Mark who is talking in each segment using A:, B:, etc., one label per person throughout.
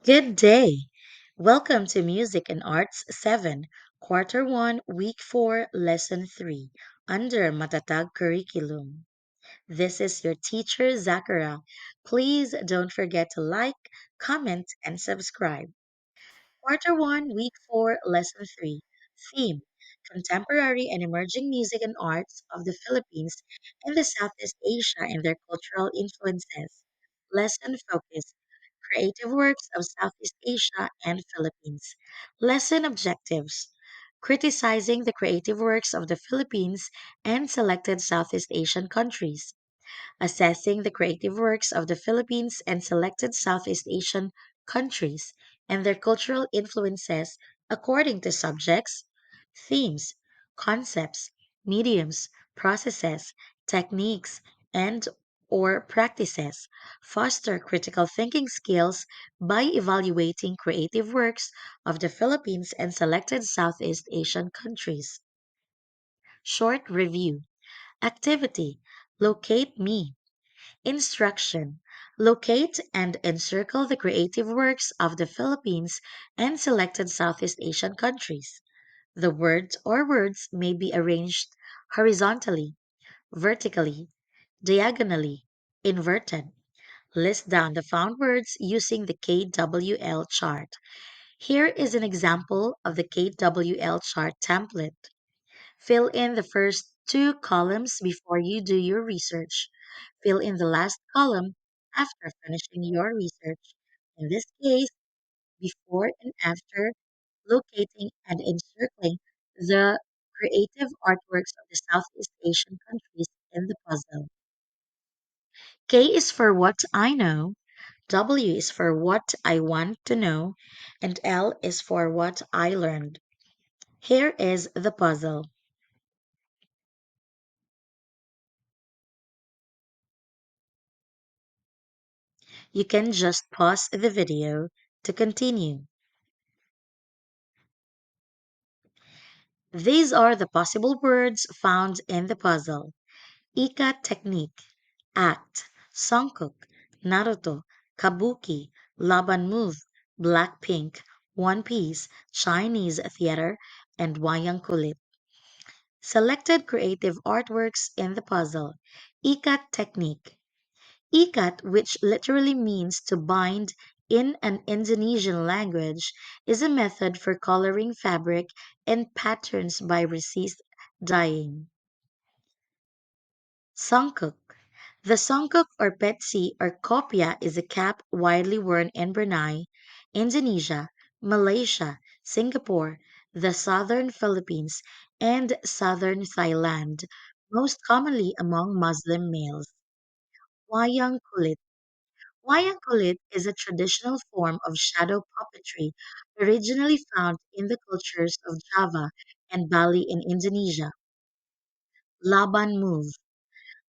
A: Good day. Welcome to Music and Arts 7, Quarter 1, Week 4, Lesson 3, under Matatag Curriculum. This is your teacher, Zakura. Please don't forget to like, comment, and subscribe. Quarter 1, Week 4, Lesson 3. Theme: Contemporary and Emerging Music and Arts of the Philippines and the Southeast Asia and their cultural influences. Lesson focus: Creative works of Southeast Asia and Philippines. Lesson objectives: Criticizing the creative works of the Philippines and selected Southeast Asian countries. Assessing the creative works of the Philippines and selected Southeast Asian countries and their cultural influences according to subjects, themes, concepts, mediums, processes, techniques, and or practices. Foster critical thinking skills by evaluating creative works of the Philippines and selected Southeast Asian countries. Short review. Activity: Locate me. Instruction: Locate and encircle the creative works of the Philippines and selected Southeast Asian countries. The words or words may be arranged horizontally, vertically, diagonally, inverted. List down the found words using the KWL chart. Here is an example of the KWL chart template. Fill in the first two columns before you do your research. Fill in the last column after finishing your research. In this case, before and after locating and encircling the creative artworks of the Southeast Asian countries in the puzzle. K is for what I know, W is for what I want to know, and L is for what I learned. Here is the puzzle. You can just pause the video to continue. These are the possible words found in the puzzle. Ika technique, act, Songkok, Naruto, Kabuki, Laban move, Blackpink, One Piece, Chinese theater, and Wayang Kulit. Selected creative artworks in the puzzle. Ikat technique. Ikat, which literally means to bind in an Indonesian language, is a method for coloring fabric and patterns by resist dyeing. Songkok. The songkok or petsi or kopya is a cap widely worn in Brunei, Indonesia, Malaysia, Singapore, the southern Philippines, and southern Thailand, most commonly among Muslim males. Wayang kulit. Wayang kulit is a traditional form of shadow puppetry originally found in the cultures of Java and Bali in Indonesia. Laban move.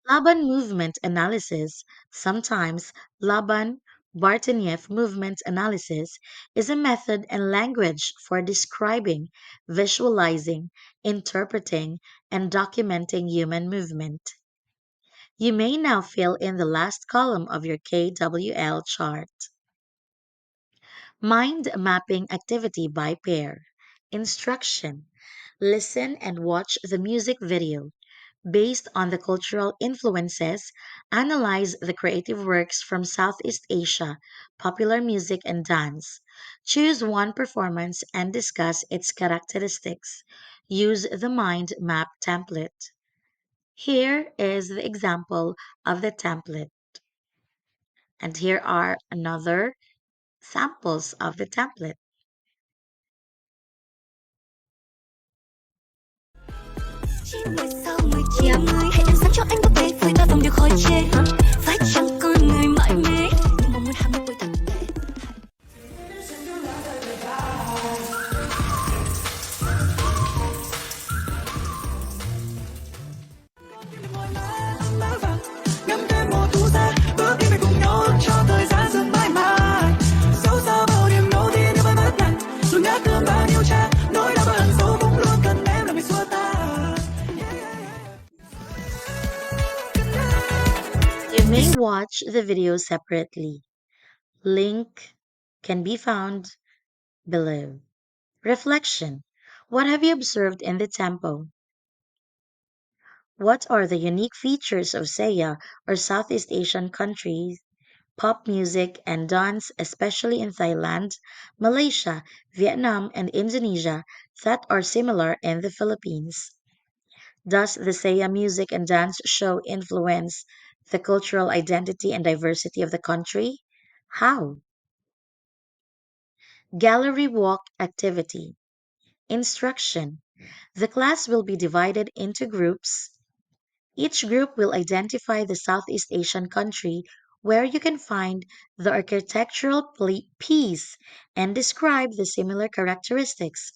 A: Laban movement analysis, sometimes Laban Bartoniev movement analysis, is a method and language for describing, visualizing, interpreting, and documenting human movement. You may now fill in the last column of your KWL chart. Mind mapping activity by pair. Instruction: Listen and watch the music video. Based on the cultural influences, analyze the creative works from Southeast Asia, popular music and dance. Choose one performance and discuss its characteristics. Use the mind map template. Here is the example of the template, and here are another samples of the template.
B: Chỉ ngày sau 10 chia 10 hãy đem sáng cho anh có thể vui ta phòng điều khỏi chê phải chăng con người mãi mê nhưng mong muốn ham mê cuối thật tệ. Ngắm đêm mùa thu ra bước đi về cùng nhau cho thời gian dừng mãi mãi dẫu sao bao niềm nỗi thì nếu vẫn mất nặng dù nhớ thương bao nhiêu trang nỗi đau bao ẩn giấu cũng luôn cần em là người xua tan.
A: You may watch the video separately. Link can be found below. Reflection. What have you observed in the tempo? What are the unique features of SEA or Southeast Asian countries, pop music and dance, especially in Thailand, Malaysia, Vietnam, and Indonesia, that are similar in the Philippines? Does the SEA music and dance show influence the cultural identity and diversity of the country? How? Gallery walk activity. Instruction. The class will be divided into groups. Each group will identify the Southeast Asian country where you can find the architectural piece and describe the similar characteristics.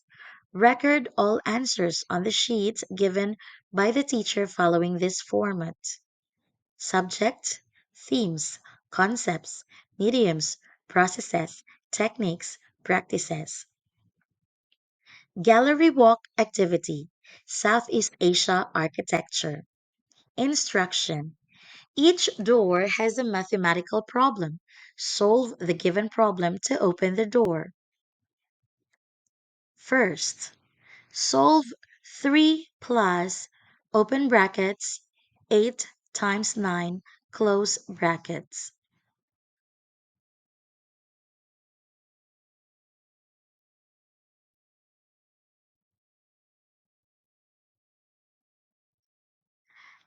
A: Record all answers on the sheets given by the teacher following this format. Subject, themes, concepts, mediums, processes, techniques, practices. Gallery walk activity, Southeast Asia architecture. Instruction. Each door has a mathematical problem. Solve the given problem to open the door. First, solve 3 plus open brackets 8 times 9 close brackets.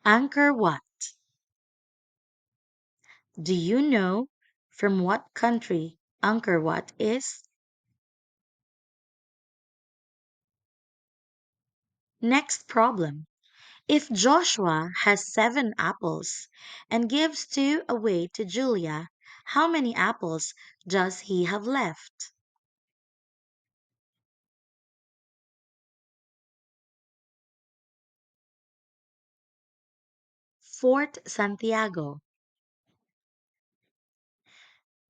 A: Anchor what? Do you know from what country Angkor Wat is? Next problem. If Joshua has 7 apples and gives 2 away to Julia, how many apples does he have left? Fort Santiago.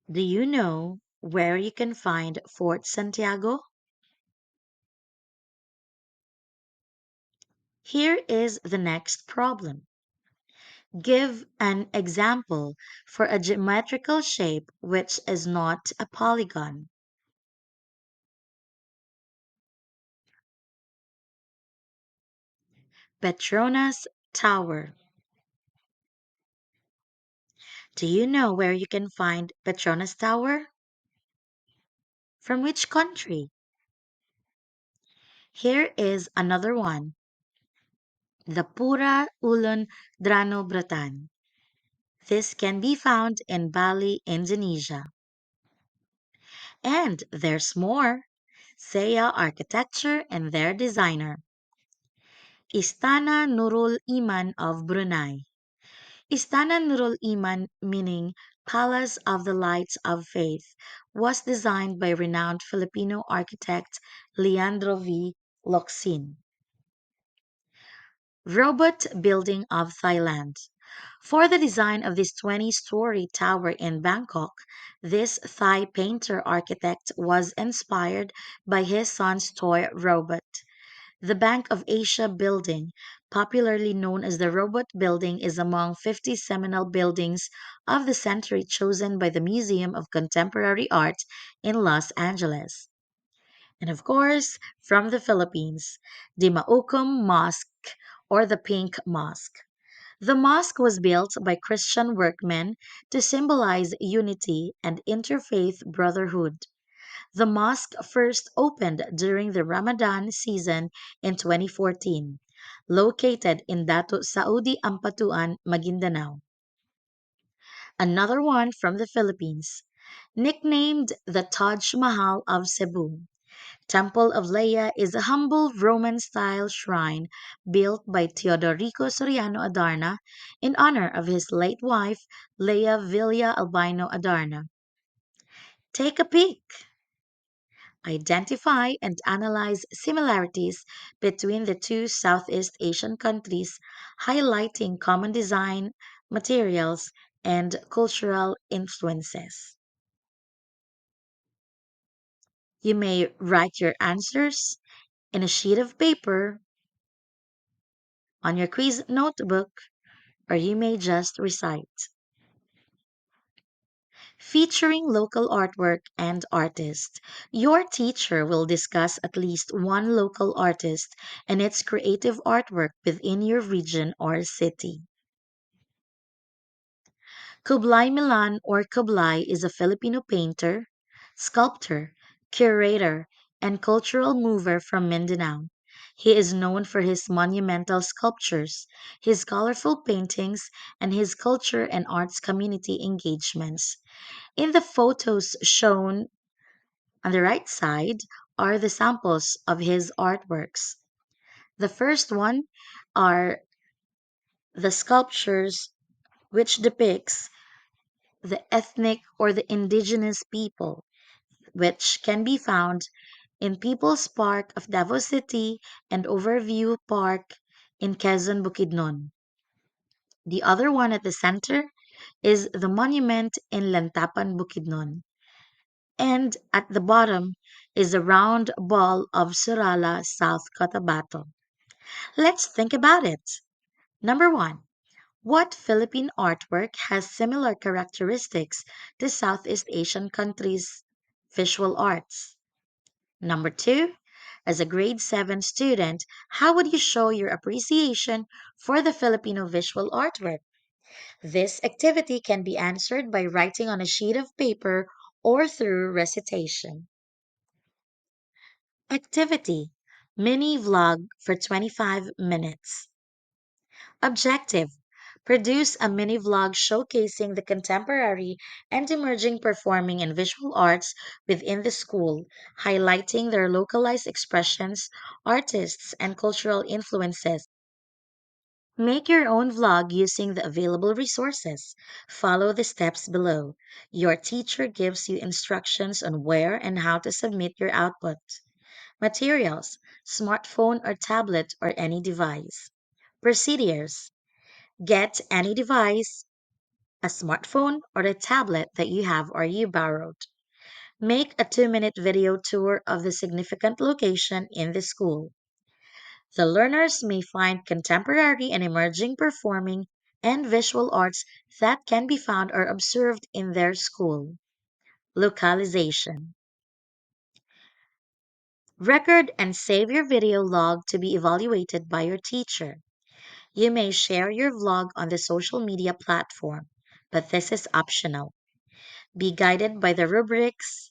A: Do you know where you can find Fort Santiago? Here is the next problem. Give an example for a geometrical shape which is not a polygon. Petronas Tower. Do you know where you can find Petronas Tower? From which country? Here is another one. The Pura Ulun Drano Bratan. This can be found in Bali, Indonesia. And there's more. Saya architecture and their designer. Istana Nurul Iman of Brunei. Istana Nurul Iman, meaning Palace of the Lights of Faith, was designed by renowned Filipino architect Leandro V. Locsin. Robot Building of Thailand. For the design of this 20-story tower in Bangkok, this Thai painter architect was inspired by his son's toy robot. The Bank of Asia building, popularly known as the Robot Building, is among 50 seminal buildings of the century chosen by the Museum of Contemporary Art in Los Angeles. And of course, from the Philippines, the Maucom Mosque or the Pink Mosque. The mosque was built by Christian workmen to symbolize unity and interfaith brotherhood. The mosque first opened during the Ramadan season in 2014, located in Datu Saudi Ampatuan, Maguindanao. Another one from the Philippines, nicknamed the Taj Mahal of Cebu. Temple of Leia is a humble Roman-style shrine built by Teodorico Soriano Adarna in honor of his late wife, Leia Villa Albino Adarna. Take a peek. Identify and analyze similarities between the two Southeast Asian countries, highlighting common design, materials, and cultural influences. You may write your answers in a sheet of paper on your quiz notebook, or you may just recite. featuring local artwork and artists. Your teacher will discuss at least one local artist and its creative artwork within your region or city. Kublai Milan or Kublai is a Filipino painter, sculptor, curator, and cultural mover from Mindanao. He is known for his monumental sculptures, his colorful paintings, and his culture and arts community engagements. In the photos shown on the right side are the samples of his artworks. The first one are the sculptures which depicts the ethnic or the indigenous people, which can be found in People's Park of Davao City and Overview Park in Quezon, Bukidnon. The other one at the center is the monument in Lantapan, Bukidnon. And at the bottom is the round ball of Surala, South Cotabato. Let's think about it. Number one, what Philippine artwork has similar characteristics to Southeast Asian countries' visual arts? Number two, as a grade 7 student, how would you show your appreciation for the Filipino visual artwork? This activity can be answered by writing on a sheet of paper or through recitation. Activity Mini vlog for 25 minutes. Objective Produce a mini vlog showcasing the contemporary and emerging performing and visual arts within the school, highlighting their localized expressions, artists, and cultural influences. Make your own vlog using the available resources. Follow the steps below. Your teacher gives you instructions on where and how to submit your output. Materials smartphone or tablet or any device. Procedures get any device, a smartphone, or a tablet that you have or you borrowed. Make a 2-minute video tour of the significant location in the school. The learners may find contemporary and emerging performing and visual arts that can be found or observed in their school. Localization. Record and save your video log to be evaluated by your teacher. You may share your vlog on the social media platform, but this is optional. Be guided by the rubrics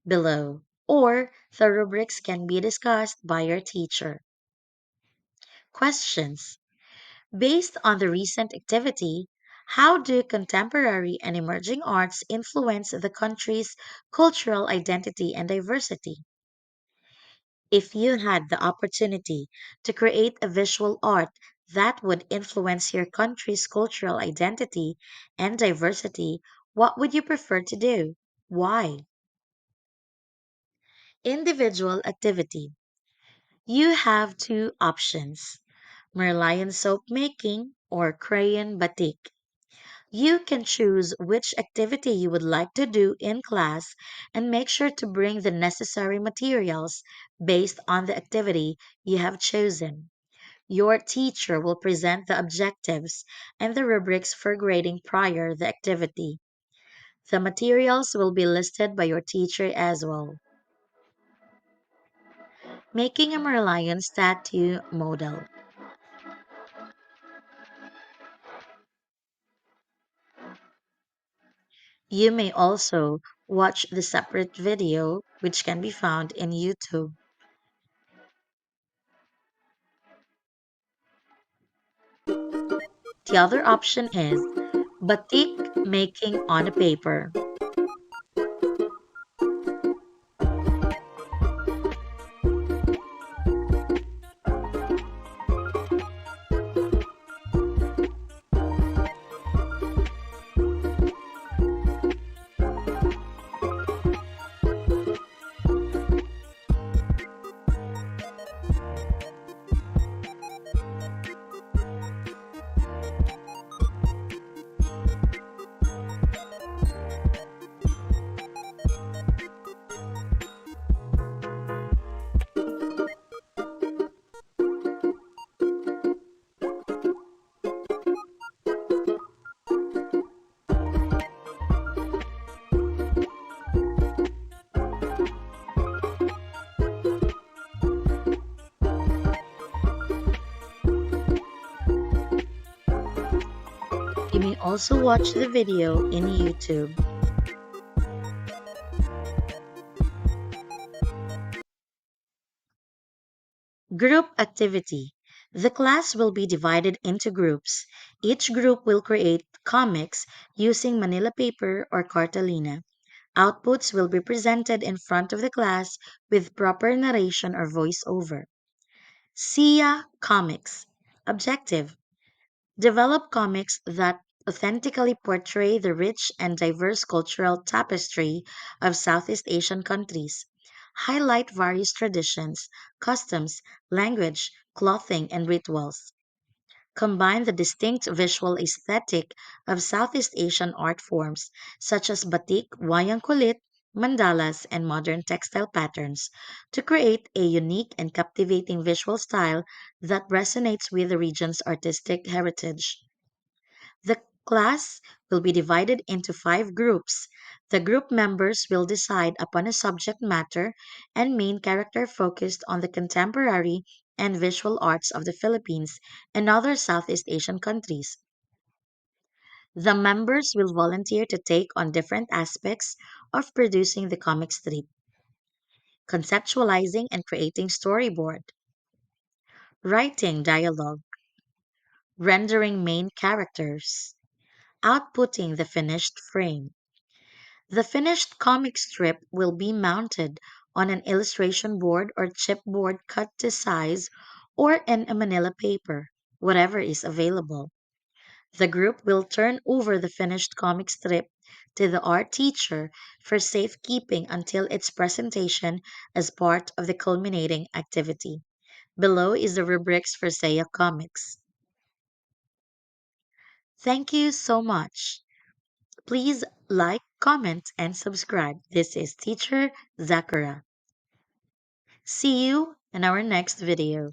A: below, or the rubrics can be discussed by your teacher. Questions. Based on the recent activity, how do contemporary and emerging arts influence the country's cultural identity and diversity? If you had the opportunity to create a visual art that would influence your country's cultural identity and diversity, what would you prefer to do? Why? Individual activity. You have two options, Merlion soap making or crayon batik. You can choose which activity you would like to do in class and make sure to bring the necessary materials based on the activity you have chosen. Your teacher will present the objectives and the rubrics for grading prior the activity. The materials will be listed by your teacher as well. Making a Merlion statue model. You may also watch the separate video which can be found in YouTube. The other option is batik making on a paper. also watch the video in YouTube. Group activity. The class will be divided into groups. Each group will create comics using Manila paper or cartolina. Outputs will be presented in front of the class with proper narration or voiceover. SIA Comics. Objective: develop comics that authentically portray the rich and diverse cultural tapestry of Southeast Asian countries. Highlight various traditions, customs, language, clothing, and rituals. Combine the distinct visual aesthetic of Southeast Asian art forms such as batik, wayang kulit, mandalas, and modern textile patterns to create a unique and captivating visual style that resonates with the region's artistic heritage. The class will be divided into 5 groups. The group members will decide upon a subject matter and main character focused on the contemporary and visual arts of the Philippines and other Southeast Asian countries. The members will volunteer to take on different aspects of producing the comic strip, conceptualizing and creating storyboard, writing dialogue, rendering main characters, outputting the finished frame. The finished comic strip will be mounted on an illustration board or chipboard cut to size or in a manila paper, whatever is available. The group will turn over the finished comic strip to the art teacher for safekeeping until its presentation as part of the culminating activity. Below is the rubrics for Seiya Comics. Thank you so much. Please like, comment, and subscribe. This is Teacher Zakura. See you in our next video.